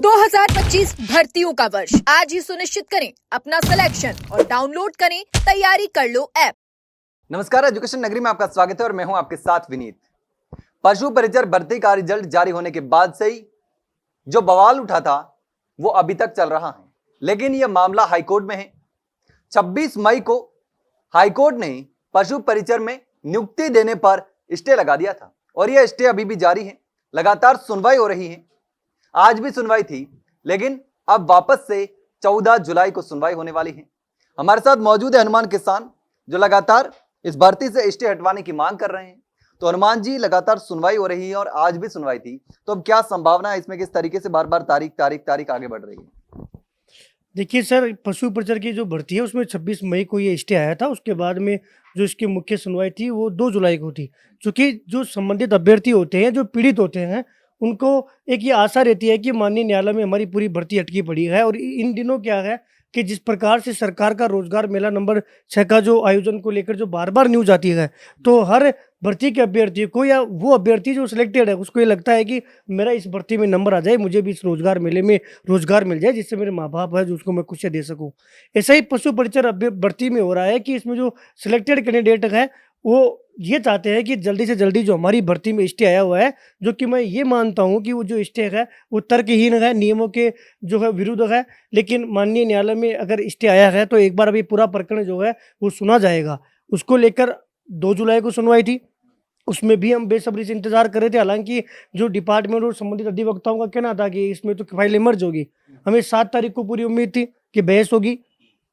2025 भर्तियों का वर्ष आज ही सुनिश्चित करें अपना सिलेक्शन और डाउनलोड करें तैयारी कर लो ऐप। नमस्कार, एजुकेशन नगरी में आपका स्वागत है और मैं हूं आपके साथ विनीत। पशु परिचर भर्ती का रिजल्ट जारी होने के बाद से ही जो बवाल उठा था वो अभी तक चल रहा है, लेकिन यह मामला हाईकोर्ट में है। 26 मई को हाईकोर्ट ने पशु परिचर में नियुक्ति देने पर स्टे लगा दिया था और यह स्टे अभी भी जारी है। लगातार सुनवाई हो रही है। आज भी सुनवाई थी, लेकिन अब वापस से 14 जुलाई को सुनवाई होने वाली है। हमारे साथ मौजूद है हनुमान किसान, जो लगातार इस भर्ती से स्टे हटवाने की मांग कर रहे हैं। तो हनुमान जी, लगातार सुनवाई हो रही है और आज भी सुनवाई थी, तो अब क्या संभावना है इसमें, किस तरीके से बार बार तारीख आगे बढ़ रही है? देखिए सर, पशु परिचर की जो भर्ती है उसमें 26 मई को ये स्टे आया था। उसके बाद में जो इसकी मुख्य सुनवाई थी वो 2 जुलाई को थी। क्योंकि जो संबंधित अभ्यर्थी होते हैं, जो पीड़ित होते हैं, उनको एक ये आशा रहती है कि माननीय न्यायालय में हमारी पूरी भर्ती अटकी पड़ी है। और इन दिनों क्या है कि जिस प्रकार से सरकार का रोजगार मेला नंबर 6 का जो आयोजन को लेकर जो बार बार न्यूज आती है, तो हर भर्ती के अभ्यर्थी को या वो अभ्यर्थी जो सिलेक्टेड है उसको ये लगता है कि मेरा इस भर्ती में नंबर आ जाए, मुझे भी इस रोजगार मेले में रोजगार मिल जाए, जिससे मेरे माँ बाप है जो उसको मैं खुशियाँ दे सकूँ। ऐसा ही पशु परिचर भर्ती में हो रहा है कि इसमें जो सिलेक्टेड कैंडिडेट है वो ये चाहते हैं कि जल्दी से जल्दी जो हमारी भर्ती में स्टे आया हुआ है, जो कि मैं ये मानता हूँ कि वो जो स्टे है वो तर्कहीन है, नियमों के जो है विरुद्ध है। लेकिन माननीय न्यायालय में अगर स्टे आया है तो एक बार अभी पूरा प्रकरण जो है वो सुना जाएगा। उसको लेकर 2 जुलाई को सुनवाई थी, उसमें भी हम बेसब्री से इंतजार कर रहे थे। हालांकि जो डिपार्टमेंट और संबंधित अधिवक्ताओं का कहना था कि इसमें तो फाइल मर्ज होगी। हमें 7 तारीख को पूरी उम्मीद थी कि बहस होगी,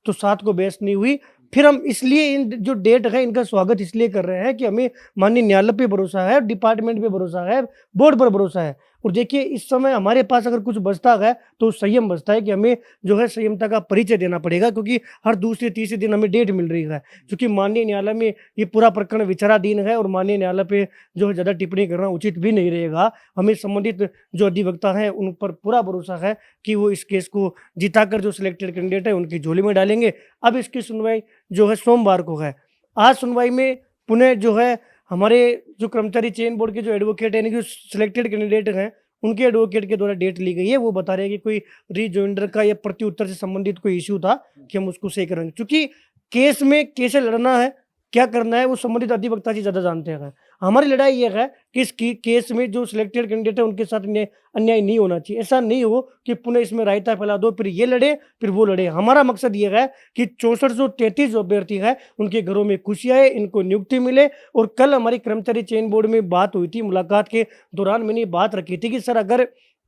तो 7 को बहस नहीं हुई। फिर हम इसलिए इन जो डेट है इनका स्वागत इसलिए कर रहे हैं कि हमें माननीय न्यायालय पे भरोसा है, डिपार्टमेंट पे भरोसा है, बोर्ड पर भरोसा है। और देखिए, इस समय हमारे पास अगर कुछ बचता है तो संयम बचता है कि हमें जो है संयमता का परिचय देना पड़ेगा, क्योंकि हर दूसरे तीसरे दिन हमें डेट मिल रही है। क्योंकि माननीय न्यायालय में ये पूरा प्रकरण विचाराधीन है और माननीय न्यायालय पे जो है ज़्यादा टिप्पणी करना उचित भी नहीं रहेगा। हमें संबंधित जो अधिवक्ता हैं उन पर पूरा भरोसा है कि वो इस केस को जिताकर जो सिलेक्टेड कैंडिडेट है उनकी झोली में डालेंगे। अब इसकी सुनवाई जो है सोमवार को है। आज सुनवाई में पुनः जो है हमारे जो कर्मचारी चयन बोर्ड के जो एडवोकेट यानी कि सिलेक्टेड कैंडिडेट हैं उनके एडवोकेट के द्वारा डेट ली गई है। वो बता रहे हैं कि कोई रीजॉइंडर का या प्रति उत्तर से संबंधित कोई इश्यू था कि हम उसको सही करेंगे। क्योंकि केस में कैसे लड़ना है, क्या करना है, वो संबंधित अधिवक्ता जी ज़्यादा जानते हैं। हमारी लड़ाई ये है कि इस केस में जो सिलेक्टेड कैंडिडेट है उनके साथ अन्याय नहीं होना चाहिए। ऐसा नहीं हो कि पुनः इसमें रायता फैला दो, फिर ये लड़े फिर वो लड़े। हमारा मकसद ये है कि 6433 जो अभ्यर्थी है उनके घरों में खुशी आए, इनको नियुक्ति मिले। और कल हमारी कर्मचारी चयन बोर्ड में बात हुई थी, मुलाकात के दौरान मैंने बात रखी थी कि सर अगर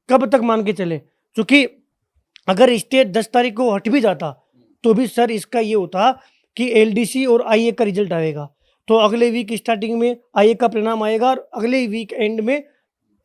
कब तक मान के चले, क्योंकि अगर स्टे 10 तारीख को हट भी जाता तो भी सर इसका ये होता कि एलडीसी और आईए का रिजल्ट आएगा, तो अगले वीक स्टार्टिंग में आईए का परिणाम आएगा और अगले वीक एंड में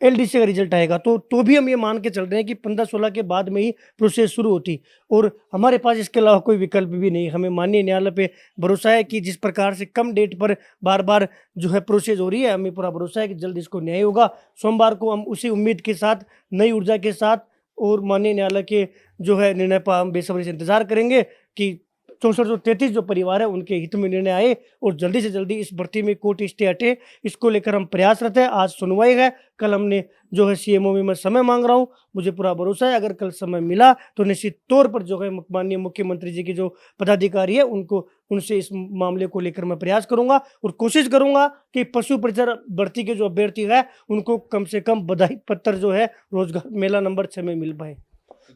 एलडीसी का रिजल्ट आएगा। तो भी हम ये मान के चल रहे हैं कि 15-16 के बाद में ही प्रोसेस शुरू होती। और हमारे पास इसके अलावा कोई विकल्प भी नहीं। हमें माननीय न्यायालय पे भरोसा है कि जिस प्रकार से कम डेट पर बार बार जो है प्रोसेस हो रही है, हमें पूरा भरोसा है कि जल्द इसको न्याय होगा। सोमवार को हम उसी उम्मीद के साथ, नई ऊर्जा के साथ और माननीय न्यायालय के जो है निर्णय पर हम बेसब्री से इंतजार करेंगे कि 6433 जो परिवार है उनके हित में निर्णय आए और जल्दी से जल्दी इस भर्ती में कोर्ट स्टे हटे। इसको लेकर हम प्रयासरत हैं। आज सुनवाई है, कल हमने जो है सीएमओ में मैं समय मांग रहा हूँ। मुझे पूरा भरोसा है अगर कल समय मिला तो निश्चित तौर पर जो है माननीय मुख्यमंत्री जी के जो पदाधिकारी है उनसे इस मामले को लेकर मैं प्रयास करूंगा और कोशिश करूंगा कि पशु परिचर भर्ती के जो अभ्यर्थी है उनको कम से कम बधाई पत्र जो है रोजगार मेला नंबर 6 में मिल पाए।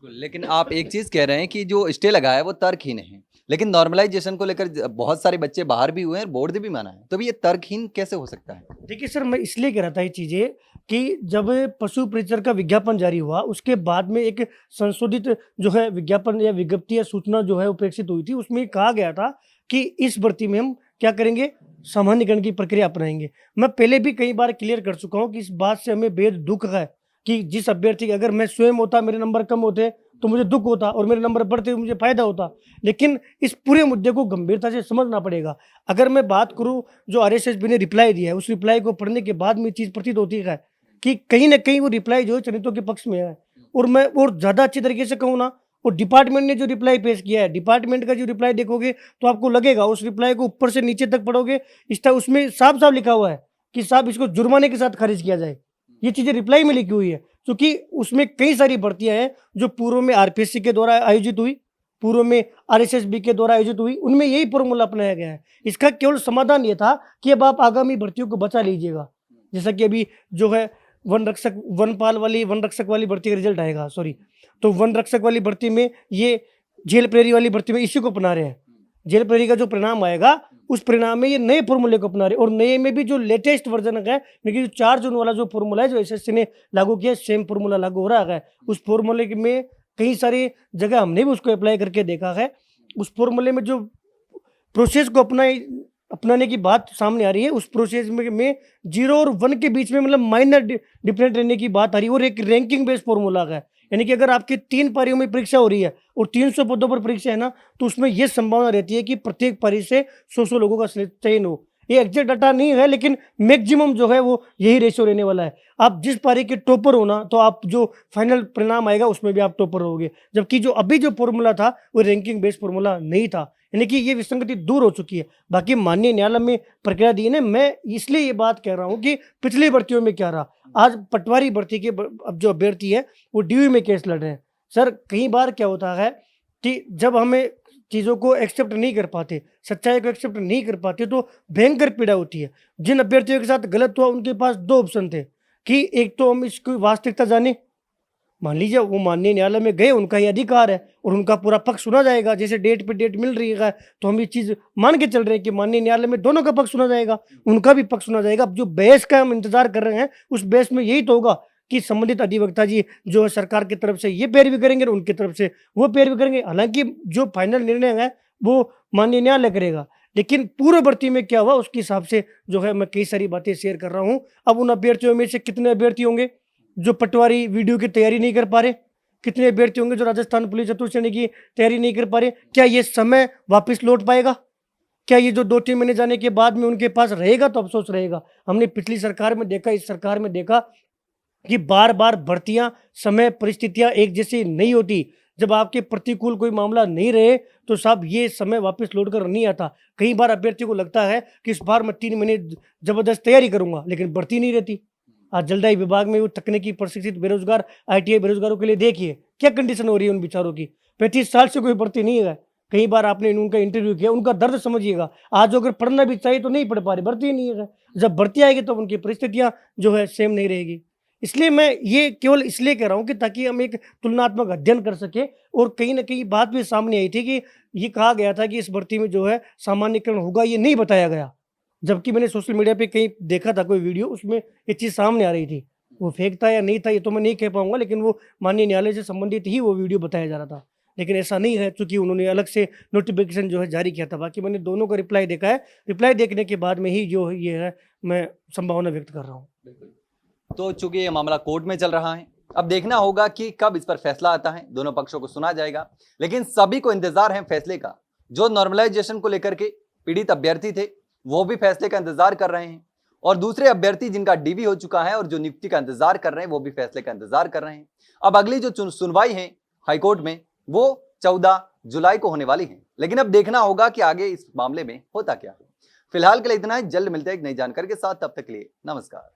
लेकिन आप एक चीज कह रहे हैं कि जो स्टे लगा है वो तर्कहीन है, लेकिन नॉर्मलाइजेशन को लेकर बहुत सारे बच्चे बाहर भी हुए हैं, बोर्ड ने भी माना है, तो भी ये तर्कहीन कैसे हो सकता है? देखिए सर, मैं इसलिए कह रहा था ये चीज़ें कि जब पशु परिचर का विज्ञापन जारी हुआ उसके बाद में एक संशोधित जो है विज्ञापन या विज्ञप्ति या सूचना जो है उपेक्षित हुई थी। उसमें कहा गया था कि इस भर्ती में हम क्या करेंगे, सामान्यकरण की प्रक्रिया अपनाएंगे। मैं पहले भी कई बार क्लियर कर चुका हूँ कि इस बात से हमें बेहद दुख है कि जिस अभ्यर्थी अगर मैं स्वयं होता, मेरे नंबर कम होते तो मुझे दुख होता और मेरे नंबर बढ़ते हुए मुझे फायदा होता। लेकिन इस पूरे मुद्दे को गंभीरता से समझना पड़ेगा। अगर मैं बात करूं जो आरएसएसबी ने रिप्लाई दिया है, उस रिप्लाई को पढ़ने के बाद में चीज़ प्रतीत होती है कि कहीं ना कहीं वो रिप्लाई जो है चरित्रों के पक्ष में है। और मैं और ज़्यादा अच्छी तरीके से कहूँ ना, और डिपार्टमेंट ने जो रिप्लाई पेश किया है, डिपार्टमेंट का जो रिप्लाई देखोगे तो आपको लगेगा, उस रिप्लाई को ऊपर से नीचे तक पढ़ोगे उसमें साफ साफ लिखा हुआ है कि साहब इसको जुर्माने के साथ खारिज किया जाए। ये चीजें रिप्लाई में लिखी हुई है, क्योंकि उसमें कई सारी भर्तियां हैं जो पूर्व में आरपीएससी के द्वारा आयोजित हुई, पूर्व में आरएसएसबी के द्वारा आयोजित हुई, उनमें यही फॉर्मूला अपनाया गया है। इसका केवल समाधान ये था कि अब आप आगामी भर्तियों को बचा लीजिएगा। जैसा कि अभी जो है वन रक्षक वाली भर्ती का रिजल्ट आएगा, सॉरी, तो वन रक्षक वाली भर्ती में ये जेल प्रहरी वाली भर्ती में इसी को अपना रहे हैं। जेल प्रहरी का जो परिणाम आएगा उस परिणाम में ये नए फॉर्मूले को अपना रहे, और नए में भी जो लेटेस्ट वर्जन है, लेकिन जो 4 जून वाला जो फॉर्मूला है जो एसएससी ने लागू किया, सेम फॉर्मूला लागू हो रहा है। उस फॉर्मूले में कई सारी जगह हमने भी उसको अप्लाई करके देखा है। उस फॉर्मूले में जो प्रोसेस को अपनाने की बात सामने आ रही है, उस प्रोसेस में 0 और 1 के बीच में मतलब माइनर डिफरेंट रहने की बात आ रही है, और एक रैंकिंग बेस्ड फॉर्मूला है। यानी कि अगर आपकी 3 पारियों में परीक्षा हो रही है और 300 पदों पर परीक्षा है ना, तो उसमें यह संभावना रहती है कि प्रत्येक पारी से 100 लोगों का चयन हो। ये एग्जैक्ट डाटा नहीं है, लेकिन मैक्सिमम जो है वो यही रेशियो रहने वाला है। आप जिस पारी के टॉपर होना, तो आप जो फाइनल परिणाम आएगा उसमें भी आप टॉपर होगे। जबकि जो अभी जो फॉर्मूला था वो रैंकिंग बेस्ड फॉर्मूला नहीं था, यानी कि ये विसंगति दूर हो चुकी है। बाकी माननीय न्यायालय में प्रक्रिया दी है, मैं इसलिए ये बात कह रहा हूँ कि पिछली भर्तियों में क्या रहा। आज पटवारी भर्ती के अब जो अभ्यर्थी है वो डीयू में केस लड़ रहे हैं। सर, कई बार क्या होता है कि जब हमें चीज़ों को एक्सेप्ट नहीं कर पाते, सच्चाई को एक्सेप्ट नहीं कर पाते, तो भयंकर पीड़ा होती है। जिन अभ्यर्थियों के साथ गलत हुआ उनके पास 2 ऑप्शन थे कि एक तो हम इसकी वास्तविकता जाने, मान लीजिए वो माननीय न्यायालय में गए, उनका ये अधिकार है और उनका पूरा पक्ष सुना जाएगा। जैसे डेट पे डेट मिल रही है, तो हम ये चीज़ मान के चल रहे हैं कि माननीय न्यायालय में दोनों का पक्ष सुना जाएगा, उनका भी पक्ष सुना जाएगा। अब जो बहस का हम इंतजार कर रहे हैं, उस बहस में यही तो होगा कि संबंधित अधिवक्ता जी जो है सरकार की तरफ से ये पैरवी करेंगे और उनकी तरफ से वो पैरवी करेंगे। हालांकि जो फाइनल निर्णय है वो माननीय न्यायालय करेगा, लेकिन पूर्व भर्ती में क्या हुआ उसके हिसाब से जो है मैं कई सारी बातें शेयर कर रहा हूँ। अब उन अभ्यर्थियों में से कितने अभ्यर्थी होंगे जो पटवारी वीडियो की तैयारी नहीं कर पा रहे, कितने अभ्यर्थी होंगे जो राजस्थान पुलिस चतुर्थ श्रेणी की तैयारी नहीं कर पा रहे। क्या ये समय वापस लौट पाएगा? क्या ये जो 2-3 महीने जाने के बाद में उनके पास रहेगा? तो अफसोस रहेगा। हमने पिछली सरकार में देखा, इस सरकार में देखा कि बार बार भर्तियां, समय, परिस्थितियां एक जैसी नहीं होती। जब आपके प्रतिकूल कोई मामला नहीं रहे तो साहब ये समय वापस लौट कर नहीं आता। कई बार अभ्यर्थी को लगता है कि इस बार मैं 3 महीने जबरदस्त तैयारी करूंगा, लेकिन भर्ती नहीं रहती। आज जलदाई विभाग में वो तकनीकी प्रशिक्षित बेरोजगार ITI बेरोजगारों के लिए देखिए क्या कंडीशन हो रही है उन बेचारों की। 35 साल से कोई भर्ती नहीं है। कई बार आपने उनका इंटरव्यू किया, उनका दर्द समझिएगा। आज अगर पढ़ना भी चाहिए तो नहीं पढ़ पा रहे, भर्ती नहीं है। जब भर्ती आएगी तो उनकी परिस्थितियां जो है सेम नहीं रहेगी। इसलिए मैं ये केवल इसलिए कह रहा हूँ कि ताकि हम एक तुलनात्मक अध्ययन कर सके। और कहीं ना कहीं बात भी सामने आई थी कि ये कहा गया था कि इस भर्ती में जो है सामान्यकरण होगा, ये नहीं बताया गया। जबकि मैंने सोशल मीडिया पे कहीं देखा था कोई वीडियो, उसमें ये चीज़ सामने आ रही थी। वो फेक था या नहीं था ये तो मैं नहीं कह पाऊंगा, लेकिन वो माननीय न्यायालय से संबंधित ही वो वीडियो बताया जा रहा था। लेकिन ऐसा नहीं है, चूंकि उन्होंने अलग से नोटिफिकेशन जो है जारी किया था। बाकी मैंने दोनों का रिप्लाई देखा है, रिप्लाई देखने के बाद में ही जो ये है मैं संभावना व्यक्त कर रहा हूँ। तो चूंकि ये मामला कोर्ट में चल रहा है, अब देखना होगा कि कब इस पर फैसला आता है। दोनों पक्षों को सुना जाएगा, लेकिन सभी को इंतजार है फैसले का। जो नॉर्मलाइजेशन को लेकर के पीड़ित अभ्यर्थी थे वो भी फैसले का इंतजार कर रहे हैं, और दूसरे अभ्यर्थी जिनका DV हो चुका है और जो नियुक्ति का इंतजार कर रहे हैं वो भी फैसले का इंतजार कर रहे हैं। अब अगली जो सुनवाई है हाईकोर्ट में वो 14 जुलाई को होने वाली है, लेकिन अब देखना होगा कि आगे इस मामले में होता क्या है। फिलहाल के लिए इतना ही, जल्द मिलते हैं एक नई जानकारी के साथ। तब तक के लिए नमस्कार।